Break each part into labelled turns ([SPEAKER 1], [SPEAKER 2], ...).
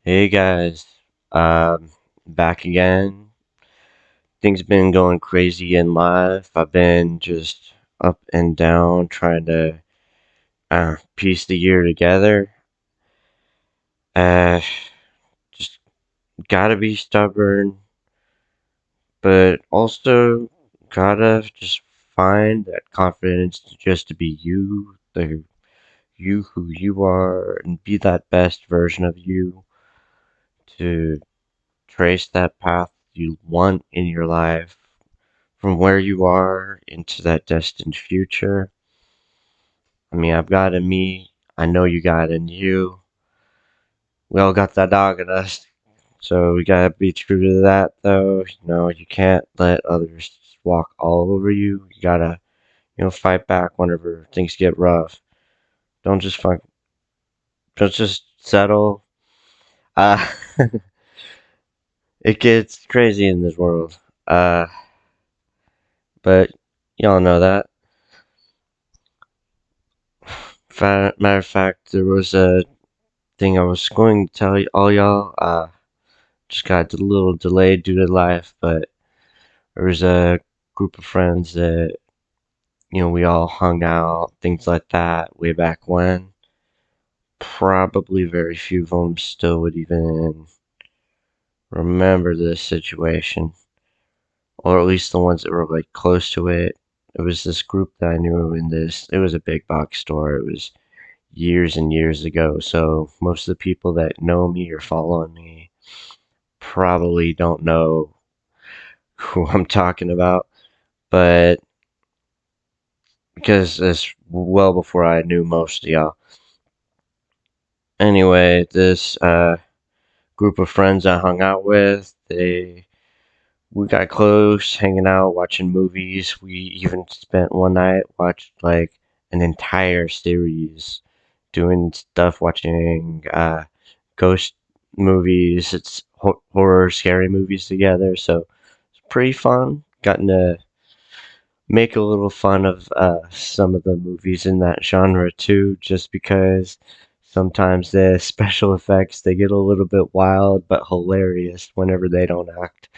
[SPEAKER 1] Hey guys, back again. Things been going crazy in life. I've been just up and down trying to piece the year together. Uh, just gotta be stubborn, but also gotta just find that confidence just to be you, the you who you are, and be that best version of you to trace that path you want in your life from where you are into that destined future. I mean, I've got in me. I know you got in you. We all got that dog in us. So we gotta be true to that, though. You can't let others walk all over you. You gotta, fight back whenever things get rough. Don't just fuck. Don't just settle. Uh, it gets crazy in this world. Uh, but y'all know that. Matter of fact, there was a thing I was going to tell all y'all. Just got a little delayed due to life, but there was a group of friends that we all hung out, things like that, way back when. Probably very few of them still would even remember this situation, or at least the ones that were like close to it. It was this group that I knew in this. It was a big box store. It was years and years ago. So most of the people that know me or follow me probably don't know who I'm talking about, but because it's well before I knew most of y'all. Anyway, this group of friends I hung out with, we got close, hanging out, watching movies. We even spent one night watched like an entire series, doing stuff, watching ghost movies. It's horror, scary movies together. So it's pretty fun. Gotten to make a little fun of some of the movies in that genre too, just because sometimes the special effects they get a little bit wild but hilarious whenever they don't act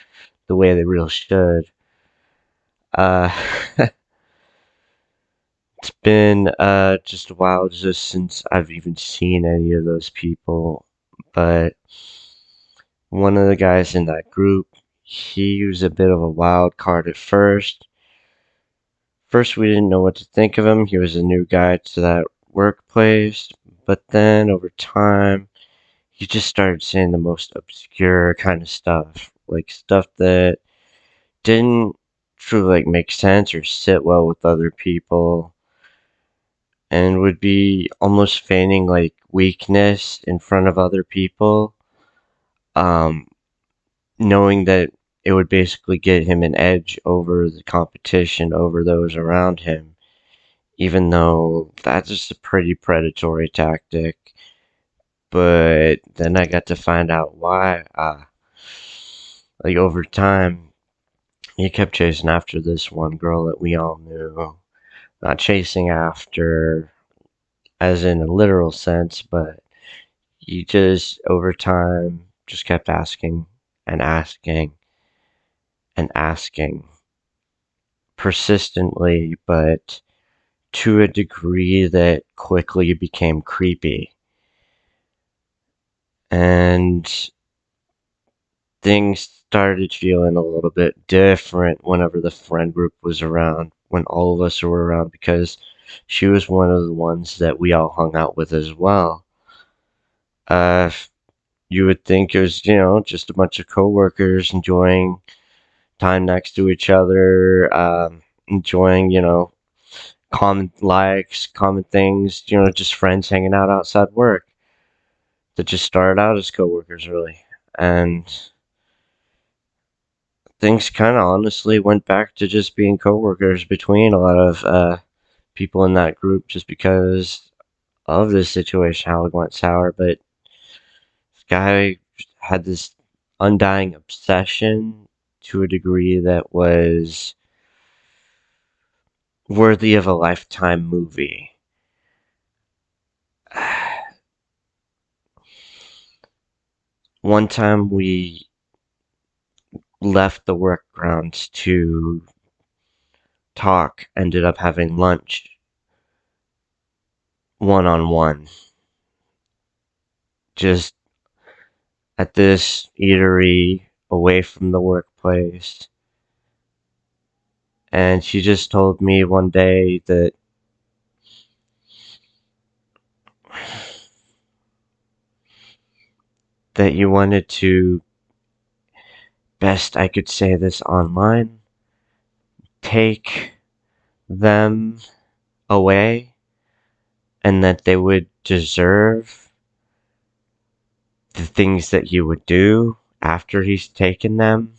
[SPEAKER 1] the way they really should. Uh, it's been just a while just since I've even seen any of those people, but one of the guys in that group, he was a bit of a wild card at first. First, we didn't know what to think of him. He was a new guy to that workplace. But then over time, he just started saying the most obscure kind of stuff. Like stuff that didn't truly like make sense or sit well with other people. And would be almost feigning like weakness in front of other people. Um, Knowing that it would basically get him an edge over the competition, over those around him, even though that's just a pretty predatory tactic. But then I got to find out why. Like over time, he kept chasing after this one girl that we all knew. Not chasing after, as in a literal sense, but he just over time just kept asking and asking and asking persistently, but to a degree that quickly became creepy. And things started feeling a little bit different whenever the friend group was around, when all of us were around, because she was one of the ones that we all hung out with as well. Uh, you would think it was, just a bunch of coworkers enjoying time next to each other, enjoying, common likes, common things, just friends hanging out outside work that just started out as coworkers, really. And things kind of honestly went back to just being coworkers between a lot of people in that group just because of this situation, how it went sour. But this guy had this undying obsession to a degree that was worthy of a lifetime movie. one time we left the work grounds to talk, ended up having lunch one on one, just at this eatery away from the workplace. And she just told me one day that you wanted to, best I could say this online, take them away, and that they would deserve the things that you would do after he's taken them.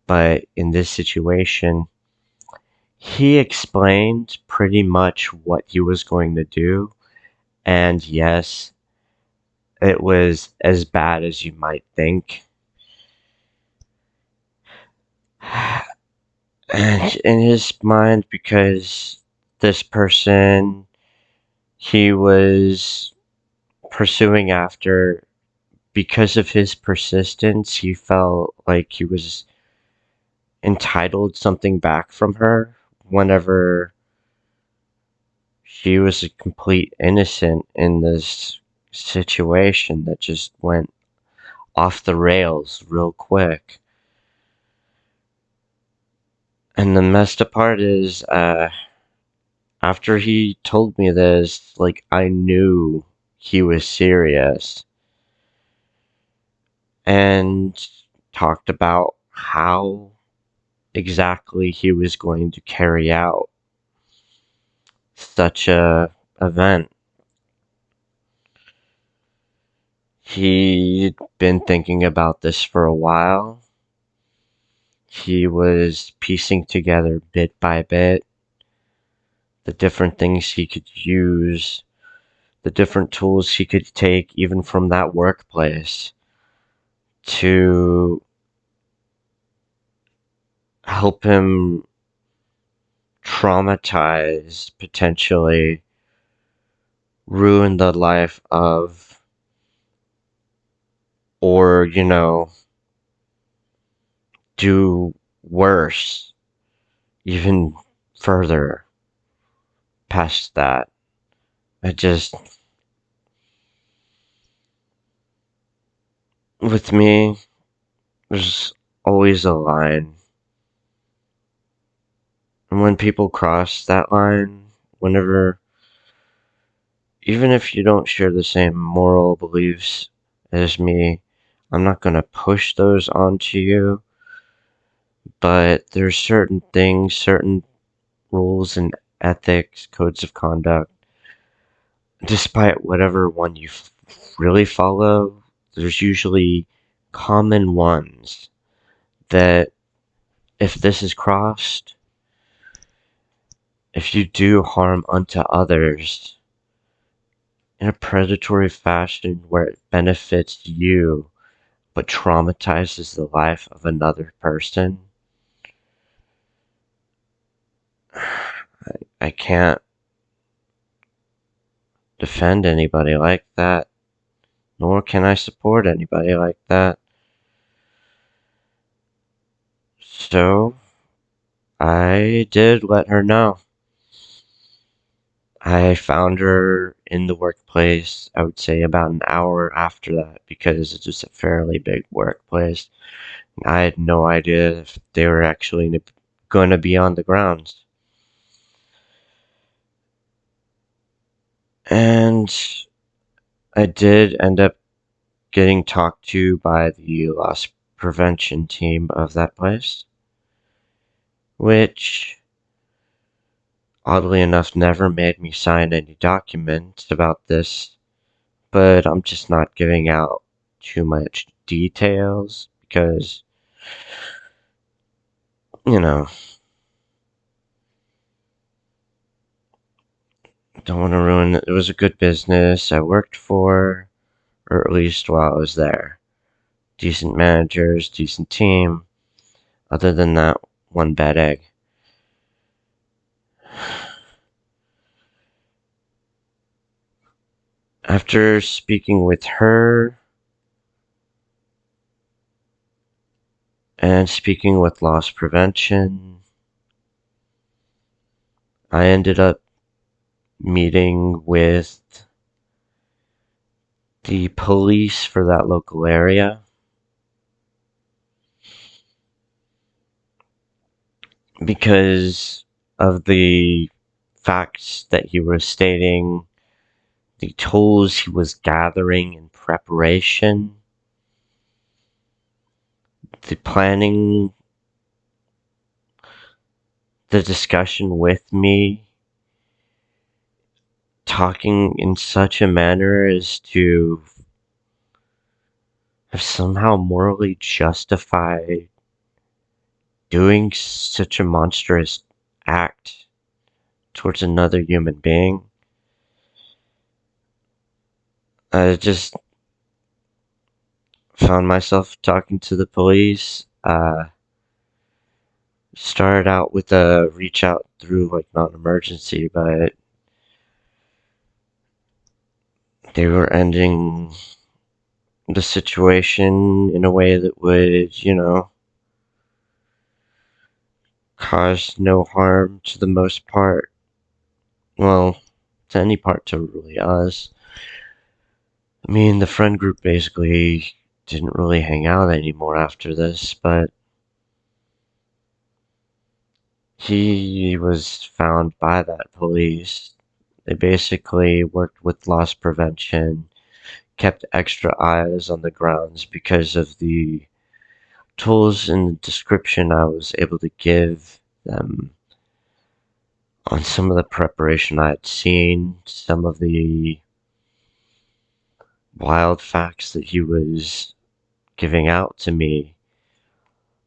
[SPEAKER 1] But in this situation, he explained pretty much what he was going to do. And yes, it was as bad as you might think. And in his mind, because this person he was pursuing after, because of his persistence, he felt like he was entitled something back from her whenever she was a complete innocent in this situation that just went off the rails real quick. And the messed up part is, after he told me this, like, I knew he was serious and talked about how exactly he was going to carry out such a event. He'd been thinking about this for a while. He was piecing together bit by bit the different things he could use, the different tools he could take even from that workplace to help him traumatize, potentially ruin the life of, or, do worse, even further past that. I just, with me, there's always a line. And when people cross that line, whenever, even if you don't share the same moral beliefs as me, I'm not gonna push those onto you. But there's certain things, certain rules and ethics, codes of conduct, despite whatever one you really follow, there's usually common ones that if this is crossed, if you do harm unto others in a predatory fashion where it benefits you but traumatizes the life of another person, I can't defend anybody like that, nor can I support anybody like that. So, I did let her know. I found her in the workplace, I would say about an hour after that, because it's just a fairly big workplace. I had no idea if they were actually going to be on the grounds. And I did end up getting talked to by the loss prevention team of that place, which oddly enough never made me sign any documents about this, but I'm just not giving out too much details because, you know, don't want to ruin it. It was a good business I worked for, or at least while I was there. Decent managers, decent team. Other than that, one bad egg. After speaking with her, And speaking with loss prevention, I ended up meeting with the police for that local area because of the facts that he was stating, the tools he was gathering in preparation, the planning, the discussion with me, talking in such a manner as to have somehow morally justified doing such a monstrous act towards another human being. I just found myself talking to the police. Started out with a reach out through like non-emergency, but they were ending the situation in a way that would, cause no harm to the most part. Well, to any part to really us. I mean, the friend group basically didn't really hang out anymore after this, but he was found by that police. They basically worked with loss prevention, kept extra eyes on the grounds because of the tools and the description I was able to give them on some of the preparation I had seen, some of the wild facts that he was giving out to me,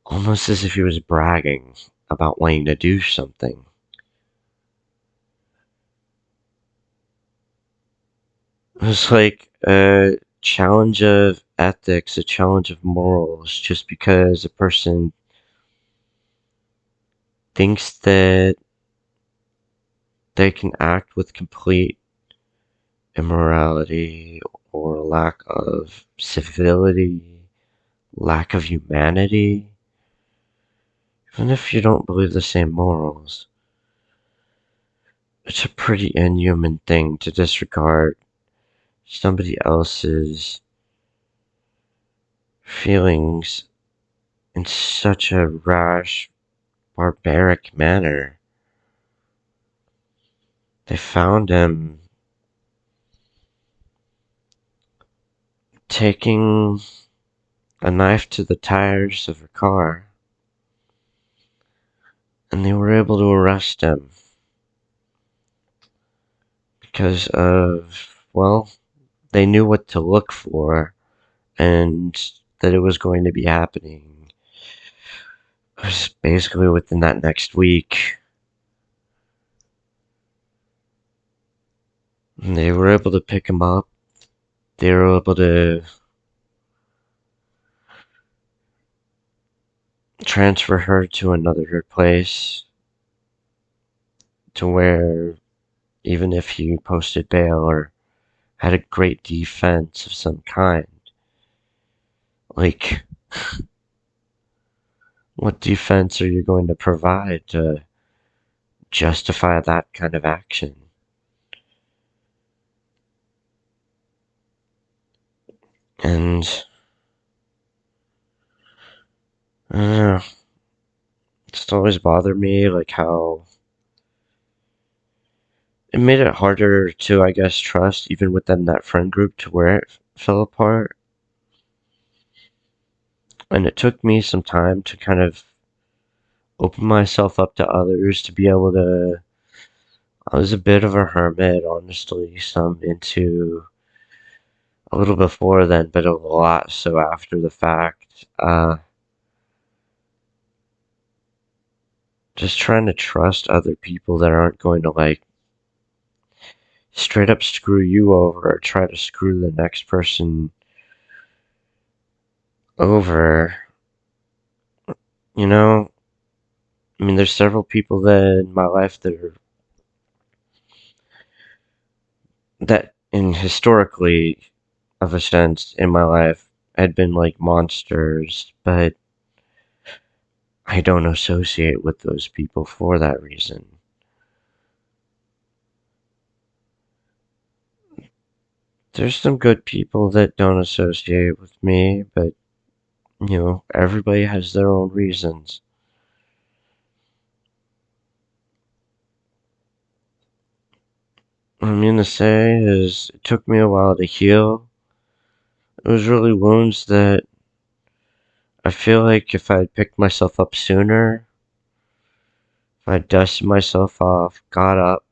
[SPEAKER 1] almost as if he was bragging about wanting to do something. It was like a challenge of ethics, a challenge of morals, just because a person thinks that they can act with complete immorality or lack of civility, lack of humanity, even if you don't believe the same morals. It's a pretty inhuman thing to disregard somebody else's feelings in such a rash, barbaric manner. They found him taking a knife to the tires of a car, and they were able to arrest him because of, well, they knew what to look for and that it was going to be happening. It was basically within that next week. And they were able to pick him up. They were able to transfer her to another place to where even if he posted bail or had a great defense of some kind, like, what defense are you going to provide to justify that kind of action? And I don't know, it's always bothered me, like how it made it harder to, I guess, trust even within that friend group to where it fell apart. And it took me some time to kind of open myself up to others to be able to. I was a bit of a hermit, honestly, some into a little before then, but a lot so after the fact. Just trying to trust other people that aren't going to, like, straight up screw you over or try to screw the next person over. You know, I mean, there's several people that in my life that in historically of a sense in my life had been like monsters, but I don't associate with those people for that reason. There's some good people that don't associate with me, but everybody has their own reasons. What I mean to say is, it took me a while to heal. It was really wounds that I feel like if I had picked myself up sooner, if I dusted myself off, got up,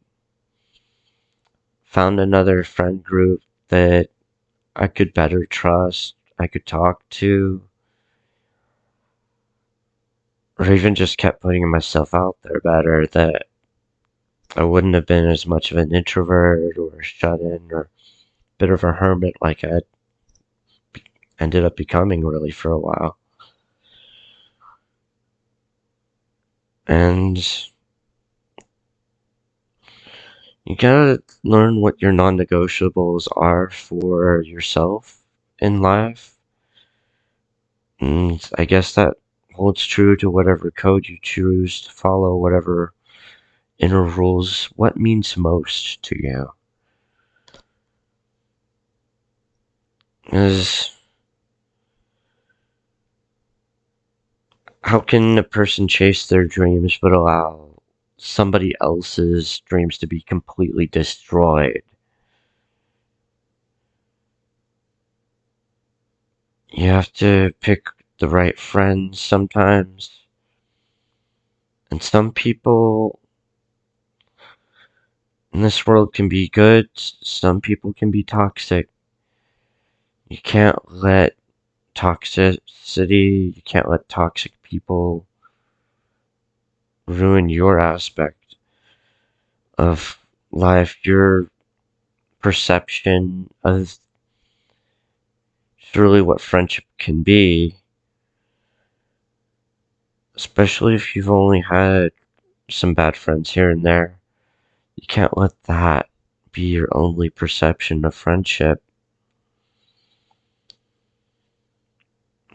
[SPEAKER 1] found another friend group that I could better trust, I could talk to, or even just kept putting myself out there better, that I wouldn't have been as much of an introvert or shut in or a bit of a hermit like I ended up becoming really for a while. And you gotta learn what your non-negotiables are for yourself in life. And I guess that holds true to whatever code you choose to follow, whatever inner rules. What means most to you? Is how can a person chase their dreams but allow somebody else's dreams to be completely destroyed? You have to pick the right friends sometimes. And some people in this world can be good, some people can be toxic. You can't let toxicity, you can't let toxic people ruin your aspect of life, your perception of truly what friendship can be, especially if you've only had some bad friends here and there. You can't let that be your only perception of friendship.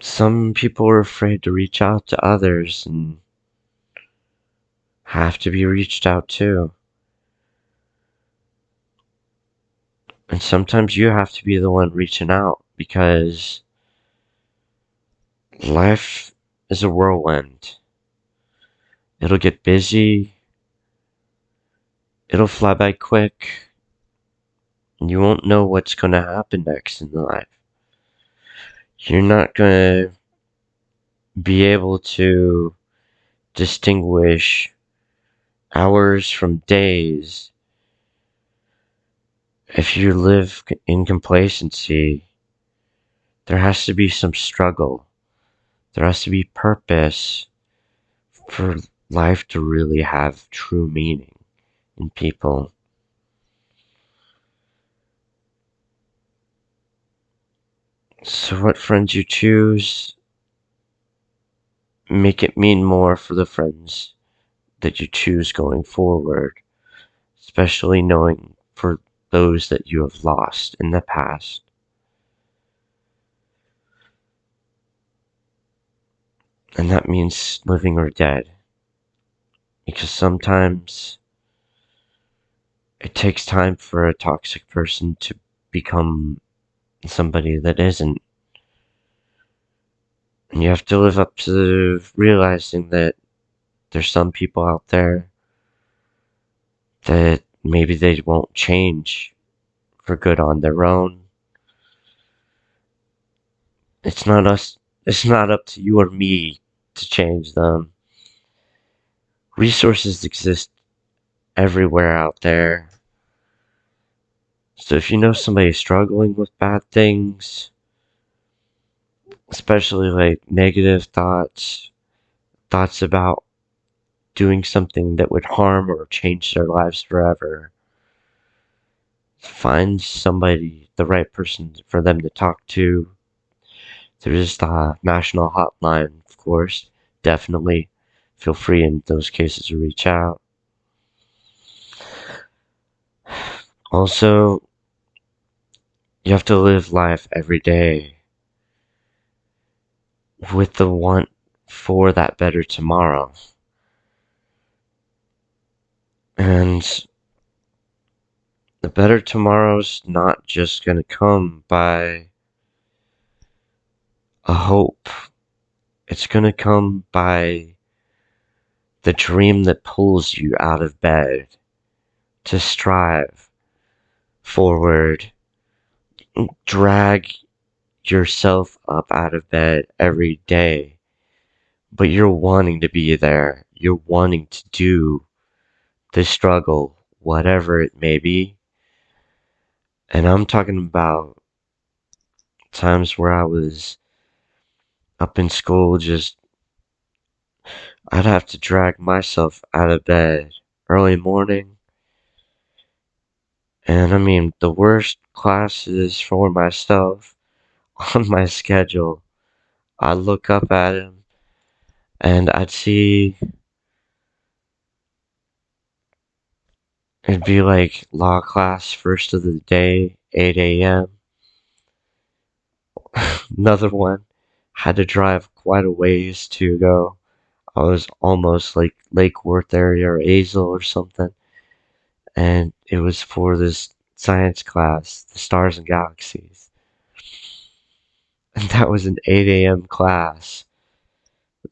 [SPEAKER 1] Some people are afraid to reach out to others and have to be reached out to. And sometimes you have to be the one reaching out because life is a whirlwind. It'll get busy, it'll fly by quick, and you won't know what's going to happen next in life. You're not going to be able to distinguish hours from days if you live in complacency. There has to be some struggle. There has to be purpose for life to really have true meaning in people. So what friends you choose, make it mean more for the friends that you choose going forward, especially knowing for those that you have lost in the past. And that means living or dead. Because sometimes it takes time for a toxic person to become somebody that isn't. And you have to live up to realizing that there's some people out there that maybe they won't change for good on their own. It's not up to you or me to change them. Resources exist everywhere out there. So if you know somebody struggling with bad things, especially like negative thoughts about doing something that would harm or change their lives forever, find somebody, the right person for them to talk to. There is the national hotline, of course. Definitely feel free in those cases to reach out. Also, you have to live life every day with the want for that better tomorrow. And the better tomorrow's not just gonna come by a hope. It's gonna come by the dream that pulls you out of bed to strive forward, drag yourself up out of bed every day, but you're wanting to be there. You're wanting to do the struggle, whatever it may be. And I'm talking about times where I was up in school, just I'd have to drag myself out of bed early morning. And I mean, the worst classes for myself on my schedule, I'd look up at him and I'd see it'd be like law class first of the day, 8 a.m. Another one, had to drive quite a ways to go. I was almost like Lake Worth area or Azle or something. And it was for this science class, the stars and galaxies. And that was an 8 a.m. class.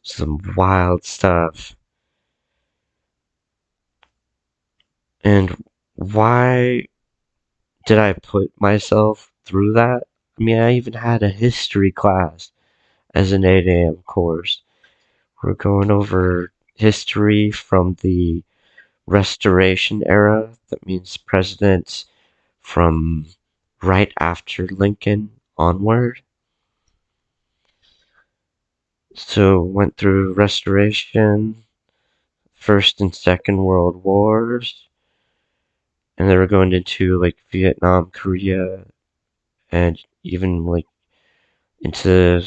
[SPEAKER 1] Some wild stuff. And why did I put myself through that? I mean, I even had a history class as an 8 a.m. course. We're going over history from the Restoration era. That means presidents from right after Lincoln onward. So went through Restoration, First and Second World Wars, and they were going into like Vietnam, Korea, and even like into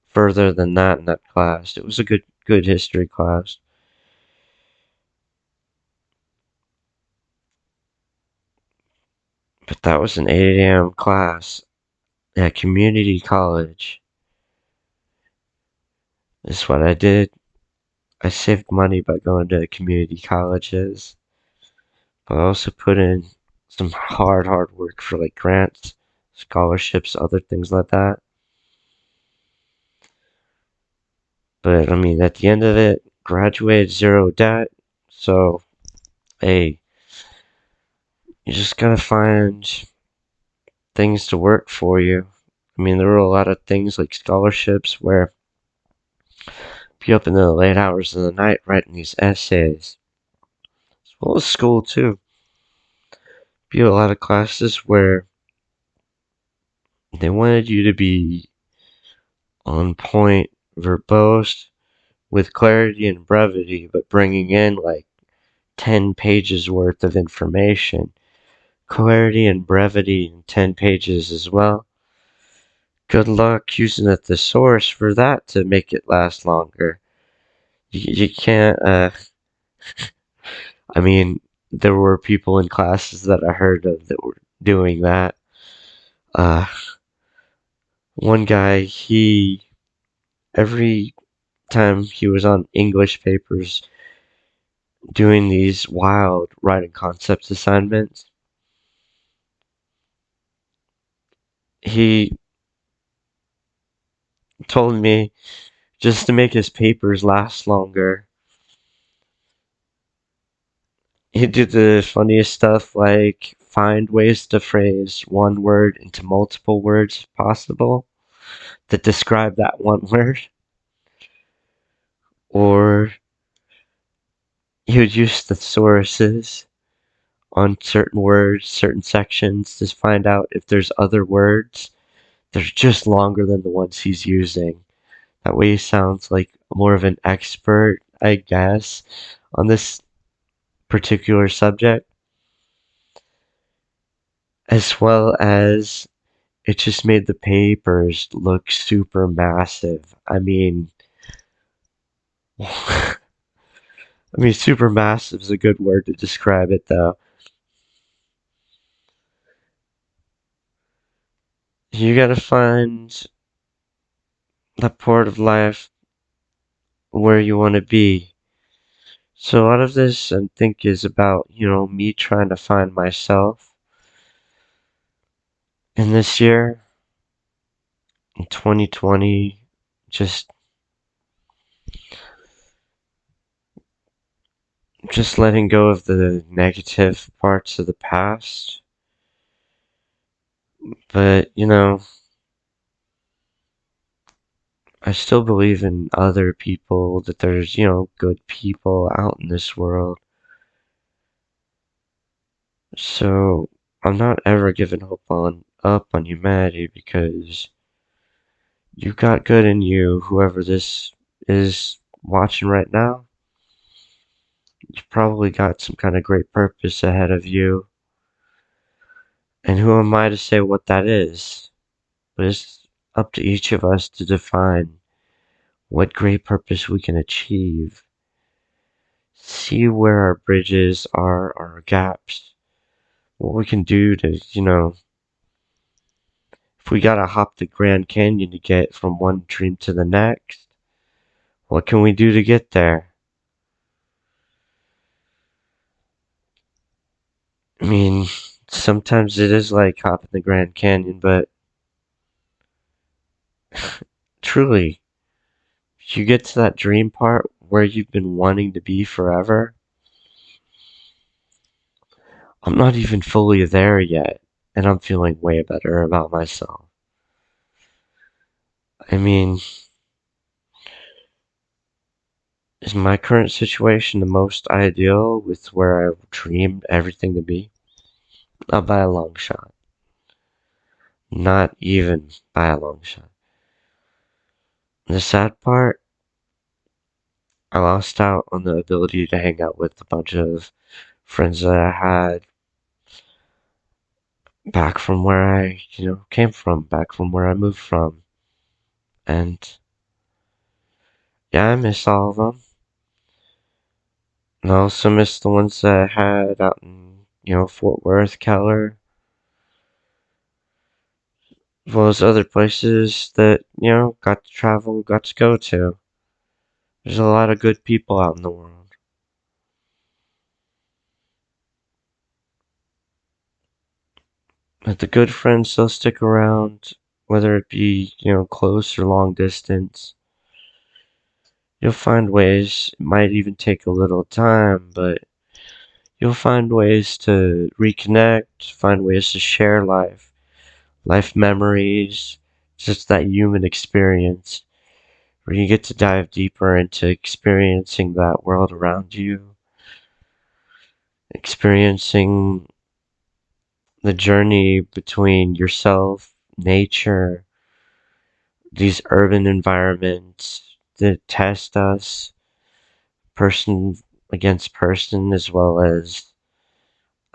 [SPEAKER 1] further than that in that class. It was a good history class. But that was an 8 a.m. class at community college. This is what I did. I saved money by going to community colleges, but I also put in some hard work for like grants, scholarships, other things like that. But I mean, at the end of it, graduated zero debt. So, hey, you just gotta find things to work for you. I mean, there were a lot of things like scholarships where be up in the late hours of the night writing these essays, as well as school too. Be a lot of classes where they wanted you to be on point, verbose, with clarity and brevity, but bringing in like 10 pages worth of information. Clarity and brevity in 10 pages as well. Good luck using a thesaurus for that to make it last longer. You can't, I mean, there were people in classes that I heard of that were doing that. Uh, one guy, every time he was on English papers doing these wild writing concepts assignments, he told me just to make his papers last longer, he'd do the funniest stuff like find ways to phrase one word into multiple words if possible that describe that one word. Or he would use thesauruses on certain words, certain sections to find out if there's other words that are just longer than the ones he's using. That way he sounds like more of an expert, I guess, on this particular subject, as well as it just made the papers look super massive. I mean, super massive is a good word to describe it, though. You gotta find that part of life where you want to be. So a lot of this I think is about, me trying to find myself. And this year, in 2020, just just letting go of the negative parts of the past. But, I still believe in other people, that there's, good people out in this world. So I'm not ever giving up on humanity, because you got good in you, whoever this is watching right now. You've probably got some kind of great purpose ahead of you. And who am I to say what that is? But it's up to each of us to define what great purpose we can achieve. See where our bridges are, our gaps, what we can do to, if we gotta hop the Grand Canyon to get from one dream to the next, what can we do to get there? I mean, sometimes it is like hopping the Grand Canyon, but truly, if you get to that dream part where you've been wanting to be forever, I'm not even fully there yet, and I'm feeling way better about myself. I mean, is my current situation the most ideal with where I dreamed everything to be? Not by a long shot. Not even by a long shot. The sad part, I lost out on the ability to hang out with a bunch of friends that I had back from where I, came from, back from where I moved from. And yeah, I miss all of them. And I also miss the ones that I had out in, Fort Worth, Keller, as well as other places that, got to travel, got to go to. There's a lot of good people out in the world. But the good friends, they'll stick around, whether it be, close or long distance. You'll find ways, it might even take a little time, but you'll find ways to reconnect, find ways to share life memories, just that human experience, where you get to dive deeper into experiencing that world around you, experiencing the journey between yourself, nature, these urban environments that test us, person against person, as well as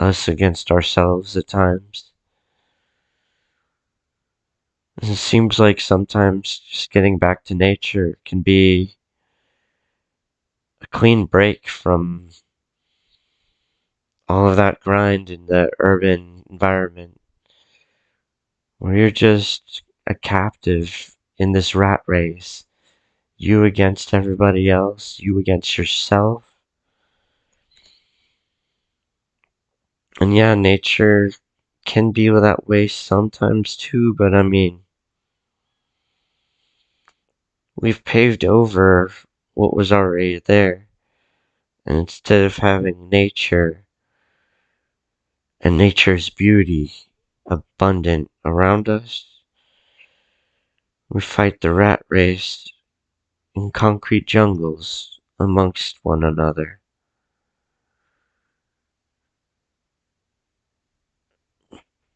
[SPEAKER 1] us against ourselves at times. And it seems like sometimes just getting back to nature can be a clean break from all of that grind in the urban environment, where you're just a captive in this rat race. You against everybody else, you against yourself. And yeah, nature can be that way sometimes too, but I mean, we've paved over what was already there. And instead of having nature and nature's beauty abundant around us, we fight the rat race in concrete jungles amongst one another.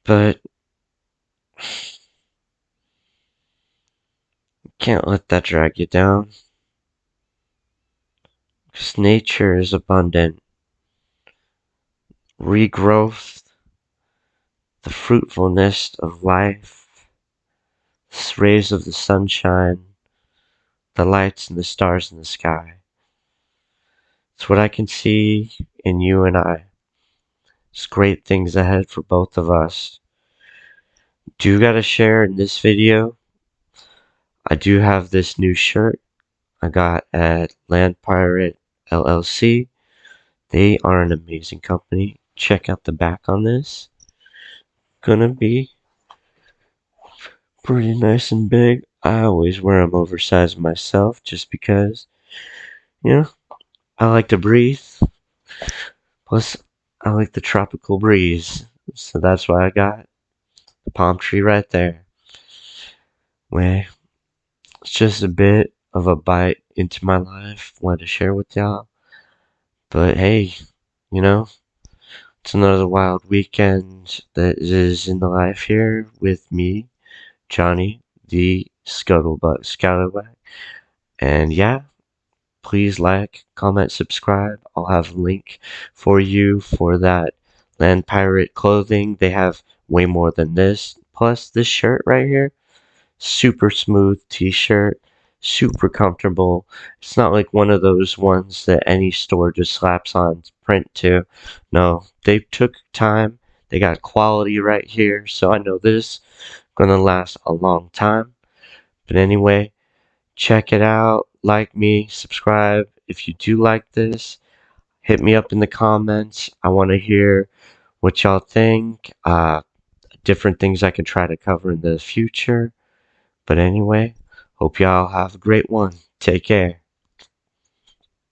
[SPEAKER 1] But you can't let that drag you down, because nature is abundant. Regrowth, the fruitfulness of life, the rays of the sunshine, the lights and the stars in the sky. It's what I can see in you and I. It's great things ahead for both of us. Do gotta share in this video, I do have this new shirt. I got at Land Pirate LLC. They are an amazing company. Check out the back on this. Gonna be pretty nice and big. I always wear them oversized myself just because, you know, I like to breathe. Plus, I like the tropical breeze. So that's why I got the palm tree right there. Well, it's just a bit of a bite into my life. Wanted to share with y'all. But hey, you know, it's another wild weekend that is in the life here with me, Johnny, the Scuttlebutt Scallywag. And yeah, please like, comment, subscribe. I'll have a link for you for that Land Pirate clothing. They have way more than this. Plus, this shirt right here, super smooth t-shirt, super comfortable. It's not like one of those ones that any store just slaps on print to. No, they took time. They got quality right here, so I know this gonna last a long time. But anyway, check it out. Like me, subscribe. If you do like this, hit me up in the comments. I want to hear what y'all think. Different things I can try to cover in the future. But anyway, hope y'all have a great one. Take care.